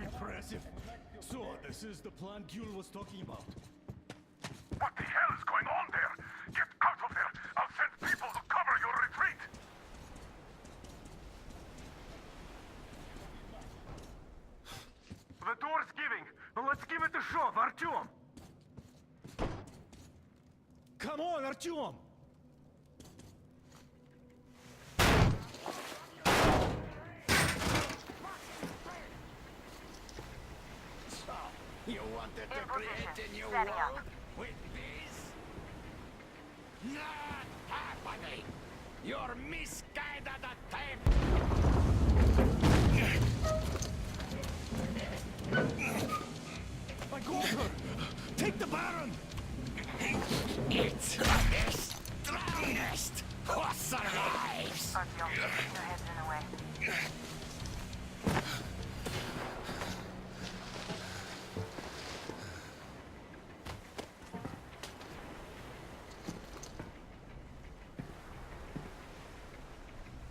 Impressive. So, this is the plan Gül was talking about. What the hell is going on there? Get out of there! I'll send people to cover your retreat! The door's giving. Let's give it a shot, Artyom! Come on, Artyom! You wanted to create a new world with this? Not happening! Your misguided attempt! I got her! Take the Baron! It's the strongest who survives! Artyom, your head's in the way.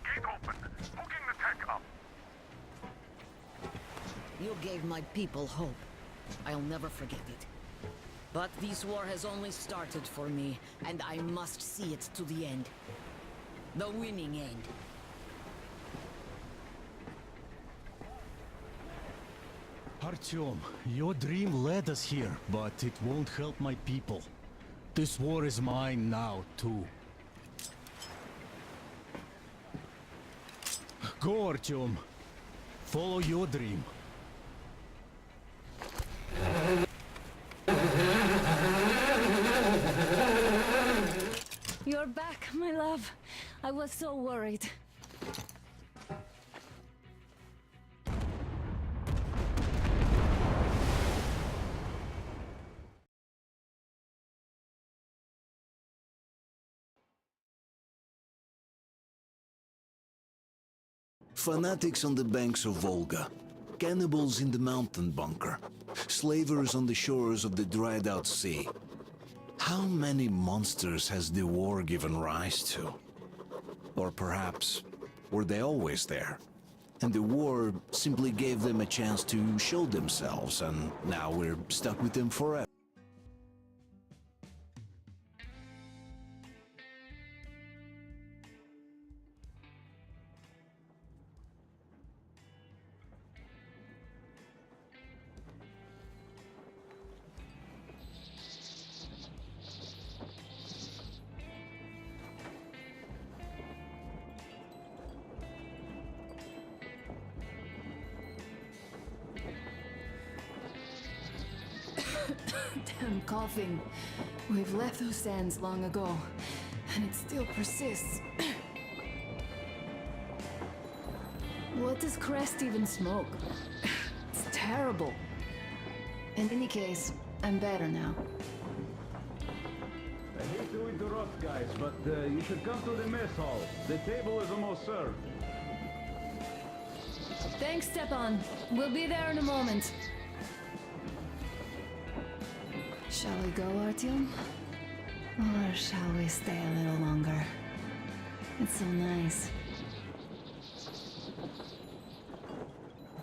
Gate open. Hooking the tank up. You gave my people hope. I'll never forget it. But this war has only started for me, and I must see it to the end. The winning end. Artyom, your dream led us here, but it won't help my people. This war is mine now, too. Go, Artyom. Follow your dream. You're back, my love. I was so worried. Fanatics on the banks of Volga, cannibals in the mountain bunker, slavers on the shores of the dried-out sea. How many monsters has the war given rise to? Or perhaps, were they always there? And the war simply gave them a chance to show themselves, and now we're stuck with them forever. Damn coughing. We've left those sands long ago, and it still persists. What does Crest even smoke? It's terrible. In any case, I'm better now. I hate to interrupt, guys, but you should come to the mess hall. The table is almost served. Thanks, Stepan. We'll be there in a moment. Shall we go, Artyom? Or shall we stay a little longer? It's so nice.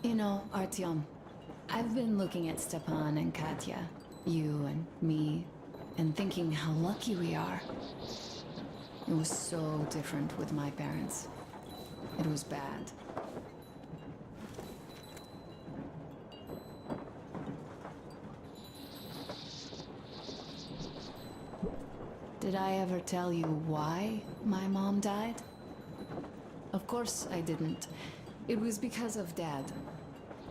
You know, Artyom, I've been looking at Stepan and Katya, you and me, and thinking how lucky we are. It was so different with my parents. It was bad. Did I ever tell you why my mom died? Of course I didn't. It was because of Dad.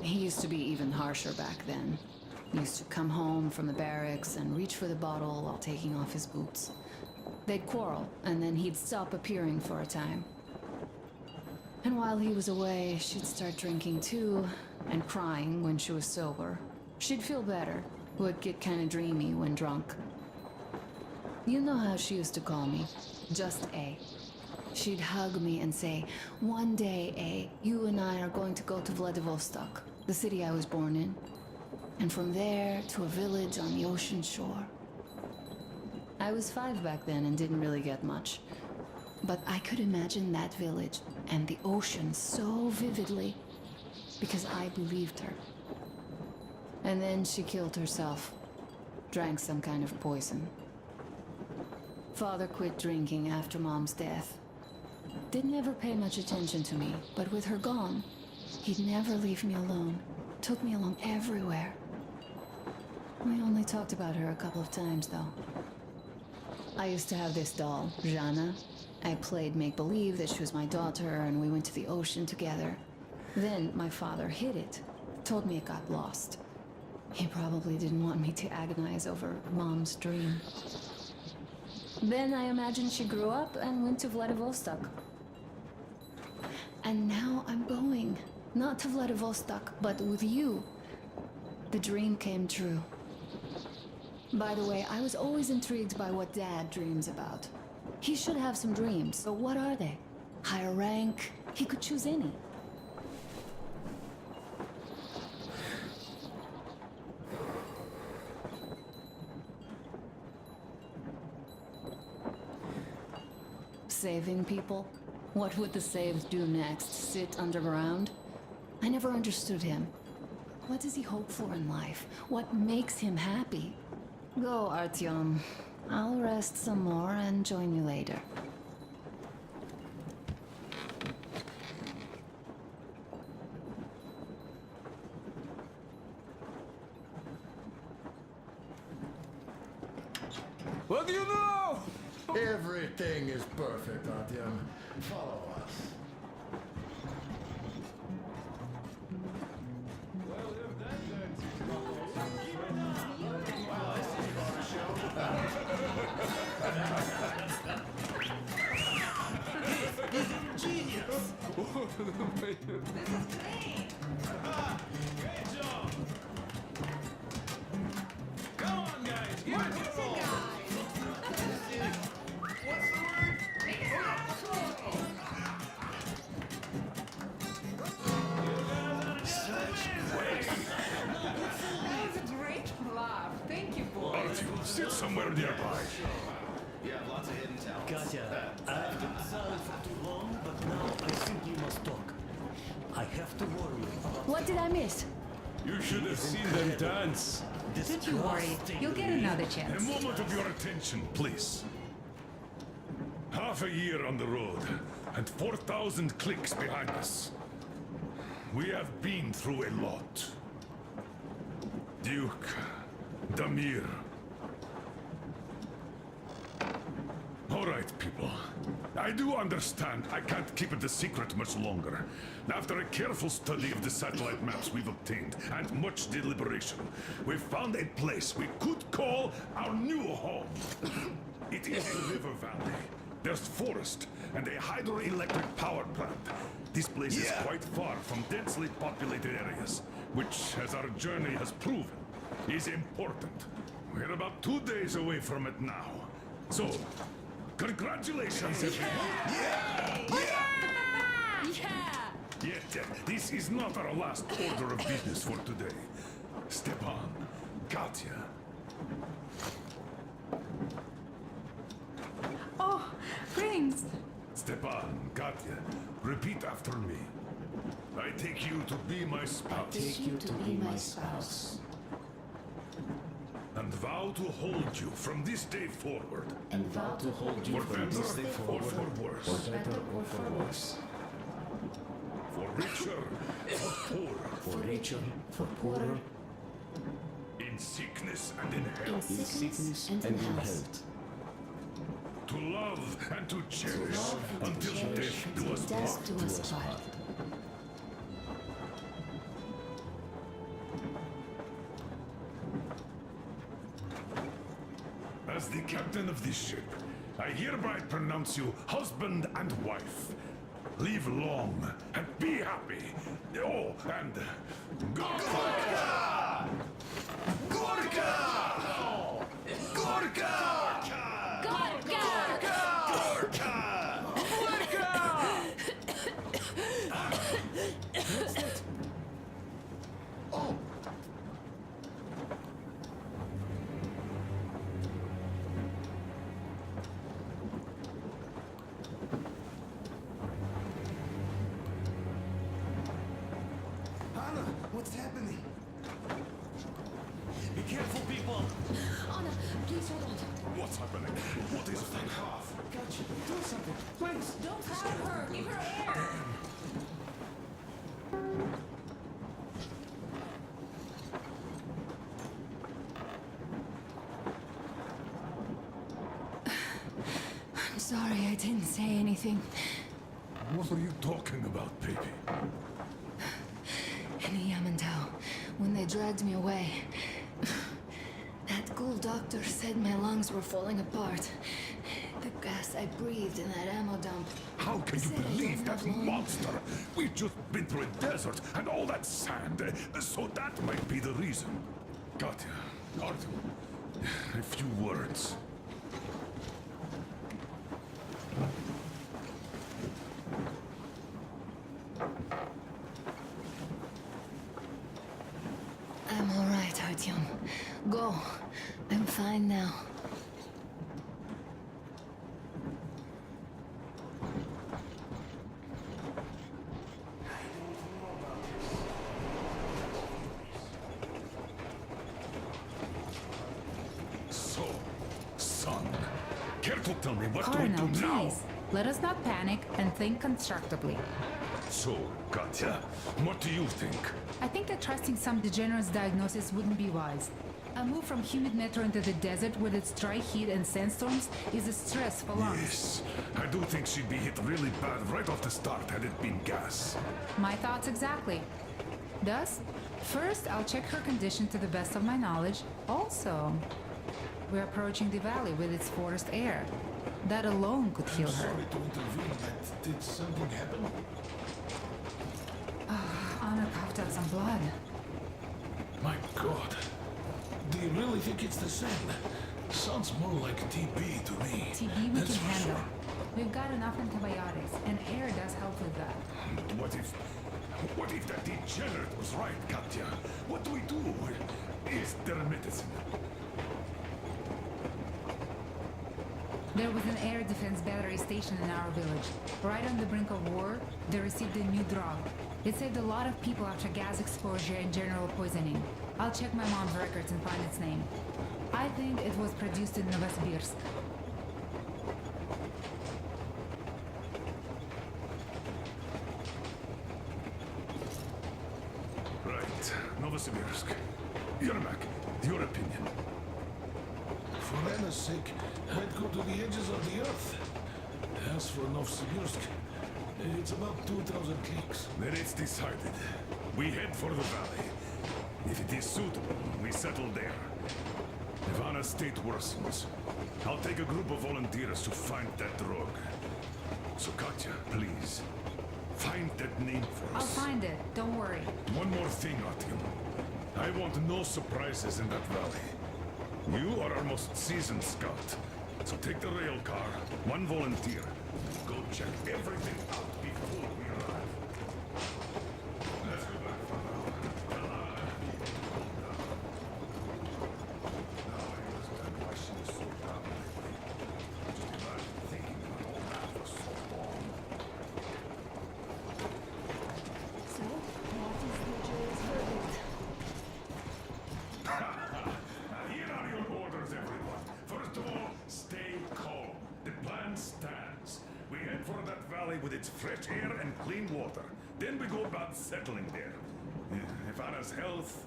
He used to be even harsher back then. He used to come home from the barracks and reach for the bottle while taking off his boots. They'd quarrel, and then he'd stop appearing for a time. And while he was away, she'd start drinking too, and crying when she was sober. She'd feel better, would get kinda dreamy when drunk. You know how she used to call me? Just A. She'd hug me and say, "One day, A, you and I are going to go to Vladivostok, the city I was born in. And from there to a village on the ocean shore." I was 5 back then and didn't really get much. But I could imagine that village and the ocean so vividly because I believed her. And then she killed herself. Drank some kind of poison. Father quit drinking after Mom's death. Didn't ever pay much attention to me, but with her gone, he'd never leave me alone. Took me along everywhere. We only talked about her a couple of times, though. I used to have this doll, Jana. I played make-believe that she was my daughter, and we went to the ocean together. Then my father hid it. Told me it got lost. He probably didn't want me to agonize over Mom's dream. Then I imagined she grew up and went to Vladivostok. And now I'm going. Not to Vladivostok, but with you. The dream came true. By the way, I was always intrigued by what Dad dreams about. He should have some dreams, but what are they? Higher rank? He could choose any. Saving people? What would the saved do next? Sit underground? I never understood him. What does he hope for in life? What makes him happy? Go, Artyom. I'll rest some more and join you later. What do you know? Everything is perfect, Artyom. Follow us. Come on, guys. Give it a roll. Sit somewhere nearby. Katya, I've been silent for too long, but now I simply must talk. I have to warn you. What did I miss? You should have seen them dance. Don't you worry, you'll get another A chance. moment of your attention, please. Half a year on the road, and 4,000 clicks behind us. We have been through a lot. Duke, Damir. All right, people. I do understand I can't keep it a secret much longer. After a careful study of the satellite maps we've obtained, and much deliberation, we've found a place we could call our new home. It is a river valley. There's forest and a hydroelectric power plant. This place is quite far from densely populated areas, which, as our journey has proven, is important. We're about 2 days away from it now. So, congratulations, everyone! Yet, this is not our last order of business for today. Stepan, Katya. Oh, greetings. Stepan, Katya, repeat after me. I take you to be my spouse. Take you to be my spouse. And vow to hold you from this day forward. And vow to hold you For from better this day or forward, for worse. for better or for worse. For richer or poorer. For richer, for poorer, In sickness and in in health. sickness and in health. To love and to To cherish love and to until cherish death do until us death part. do us part. As the captain of this ship, I hereby pronounce you husband and wife. Live long and be happy. Oh, and Gorka! Gorka! Gorka! Anna, what's happening? Be careful, people! Anna, please hold on. What's happening? What is it? Catch, do something, please! Don't crowd her. Give her air. I'm sorry I didn't say anything. What are you talking about, baby? In Yamantau, when they dragged me away, that ghoul doctor said my lungs were falling apart. The gas I breathed in that ammo dump. How can you said I believe don't that have lung. monster? We've just been through a desert and all that sand, so that might be the reason. Katya, Artyom, a few words. I'm all right, Artyom. Go. I'm fine now. So, son, care to tell me what Colonel, do we do now? please. Let us not panic and think constructively. So, Katya, what do you think? I think that trusting some degenerate's diagnosis wouldn't be wise. A move from humid metro into the desert with its dry heat and sandstorms is a stress for lungs. Yes, I do think she'd be hit really bad right off the start had it been gas. My thoughts exactly. Thus, first I'll check her condition to the best of my knowledge. Also, we're approaching the valley with its forest air. That alone could heal her. Sorry to intervene, but did something happen? Anna coughed out some blood. My God. Do you really think it's the same? Sounds more like TB to me. TB we That's can for handle. sure. We've got enough antibiotics, and air does help with that. What if that degenerate was right, Katya? What do we do? Is there a medicine? There was an air defense battery station in our village. Right on the brink of war, they received a new drug. It saved a lot of people after gas exposure and general poisoning. I'll check my mom's records and find its name. I think it was produced in Novosibirsk. Right, Novosibirsk. Yermak, your opinion. For Anna's sake, I'd go to the edges of the earth. As for Novosibirsk, it's about 2,000 clicks. Then it's decided. We head for the valley. If it is suitable, we settle there. If Anna's state worsens, I'll take a group of volunteers to find that drug. So Katya, please, find that name for I'll us. find it, don't worry. One more thing, Artyom. I want no surprises in that valley. You are our most seasoned scout. So take the rail car, one volunteer. Go check everything out before we arrive. Let's go back for now. Now I understand why she was so down lately. Just imagine thinking about all that for so long. So, what is the jury's verdict? Here are your orders, everyone. First of all, stay calm. The plan stands. We head for that valley with its fresh air and clean water. Then we go about settling there. If Anna's health...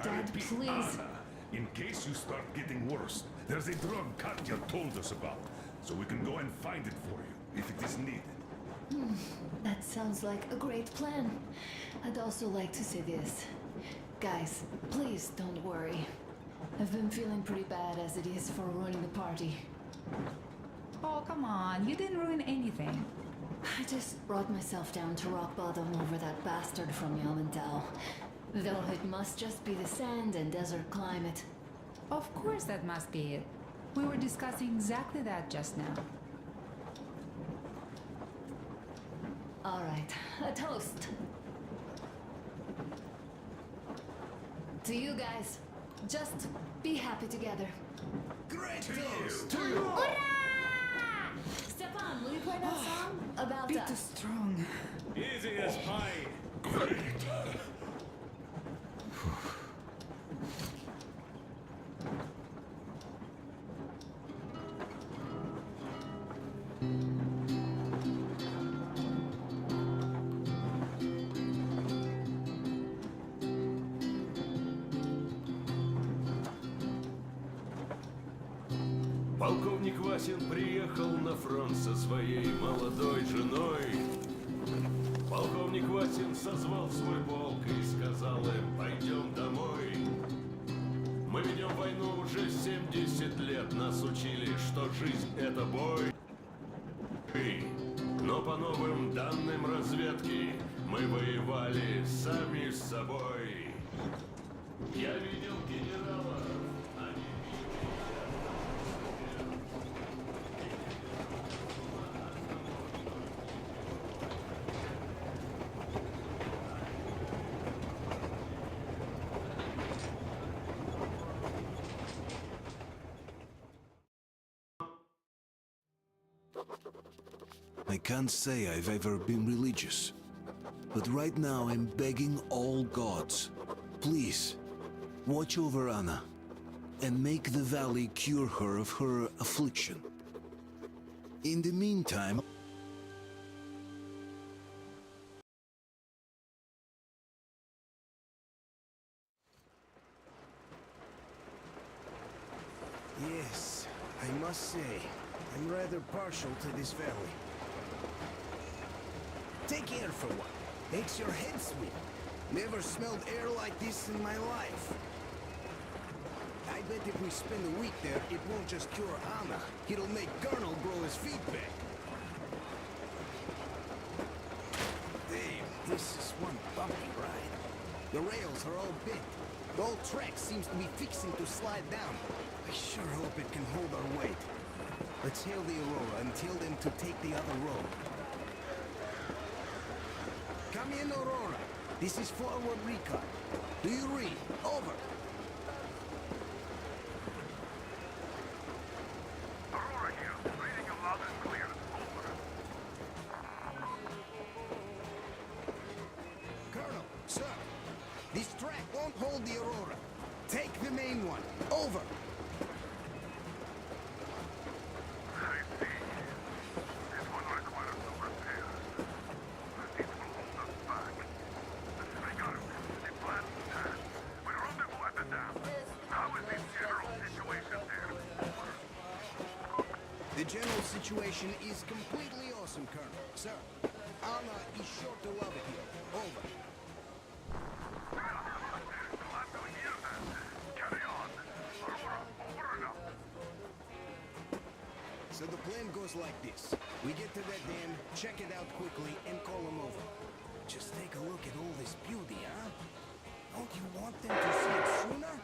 I Dad, repeat, please. Anna, in case you start getting worse, there's a drug Katya told us about, so we can go and find it for you, if it is needed. That sounds like a great plan. I'd also like to say this. Guys, please don't worry. I've been feeling pretty bad as it is for ruining the party. Oh, come on, you didn't ruin anything. I just brought myself down to rock bottom over that bastard from Yamantau. Though it must just be the sand and desert climate. Of course that must be it. We were discussing exactly that just now. All right, a toast. To you guys. Just be happy together. Great toast! To you! Stepan, will you play that song? About Be us. too strong. Easy as pie. Great! Полковник Васин приехал на фронт со своей молодой женой. Полковник Васин созвал свой полк и сказал им: пойдем домой. Мы ведем войну уже 70 лет, нас учили, что жизнь это бой. Но по новым данным разведки мы воевали сами с собой. Я видел генерала. I can't say I've ever been religious, but right now I'm begging all gods, please, watch over Anna and make the valley cure her of her affliction. In the meantime, yes, I must say, I'm rather partial to this valley. Take air for one. Makes your head swim. Never smelled air like this in my life. I bet if we spend a week there, it won't just cure Anna. It'll make Colonel grow his feet back. Damn, this is one bumpy ride. The rails are all bent. The whole track seems to be fixing to slide down. I sure hope it can hold our weight. Let's hail the Aurora and tell them to take the other road. Come in, Aurora. This is forward recon. Do you read? Over. Aurora here. Reading you loud and clear. Over. Colonel, sir. This track won't hold the Aurora. Take the main one. Over. The general situation is completely awesome, Colonel. Sir, Anna is sure to love it here. Over. Glad to hear that. Carry on. Aurora, over and out. So the plan goes like this. We get to that dam, check it out quickly, and call them over. Just take a look at all this beauty, huh? Don't you want them to see it sooner?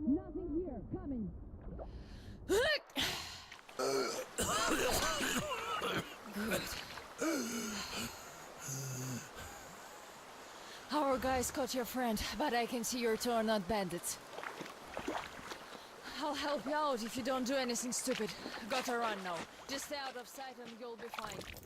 Nothing here. Coming. Our guys caught your friend, but I can see your two are not bandits. I'll help you out if you don't do anything stupid. Gotta run now. Just stay out of sight and you'll be fine.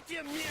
Yes!